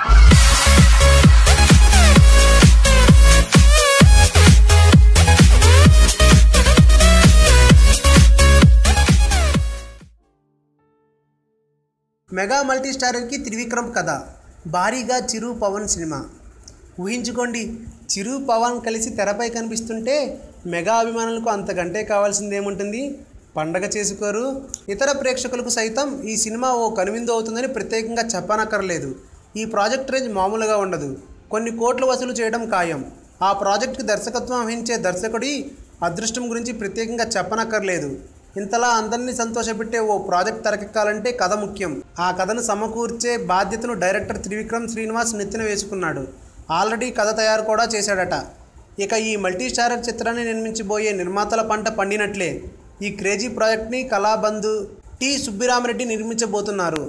Mega multi స్టారర్కి Trivikram కథ భారీగా చిరు Pawan cinema. ఊహించుకోండి, చిరు పవన్ కలిసి తెరపై కనిపిస్తుంటే మెగా అభిమానులకు అంతకంటే కావాల్సిందేముంటుంది? పండగ చేసుకోరు. ఇతర ప్రేక్షకులకు సైతం ఈ సినిమా ఓ కనువిందు అవుతుందని ప్రత్యేకంగా చెప్పనక్కర్లేదు. ఈ ప్రాజెక్ట్ రేంజ్ మామూలుగా ఉండదు. కొన్ని కోట్లు వసూలు చేయడం ఖాయం. ఆ ప్రాజెక్టుకి దర్శకత్వం వహించే దర్శకుడి అదృష్టం గురించి ప్రత్యేకంగా చెప్పనక్కర్లేదు. ఇంతలా అందరినీ సంతోషపెట్టే ఓ ప్రాజెక్ట్ తెరకెక్కాలంటే కథ ముఖ్యం. ఆ కథను సమకూర్చే బాధ్యతను డైరెక్టర్ త్రివిక్రమ్ శ్రీనివాస్ నెత్తిన వేసుకున్నాడు. ఆల్రెడీ కథ తయారు కూడా చేశాడట. ఇక ఈ మల్టీ స్టారర్ చిత్రాన్ని నిర్మించబోయే నిర్మాతల పంట పండినట్లే. ఈ క్రేజీ ప్రాజెక్ట్ని కళాబంధు టి సుబ్బిరామిరెడ్డి నిర్మించబోతున్నారు.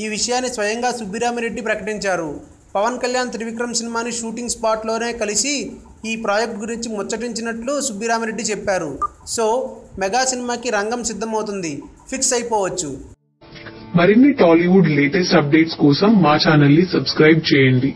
ఈ విషయాన్ని స్వయంగా సుబ్బిరామిరెడ్డి ప్రకటించారు. పవన్ కళ్యాణ్ త్రివిక్రమ్ సినిమాని షూటింగ్ స్పాట్లోనే కలిసి ఈ ప్రాజెక్ట్ గురించి ముచ్చటించినట్లు సుబ్బిరామిరెడ్డి చెప్పారు. సో మెగా సినిమాకి రంగం సిద్ధమవుతుంది, ఫిక్స్ అయిపోవచ్చు. మరిన్ని టాలీవుడ్ లేటెస్ట్ అప్డేట్స్ కోసం మా ఛానల్ ని సబ్స్క్రైబ్ చేయండి.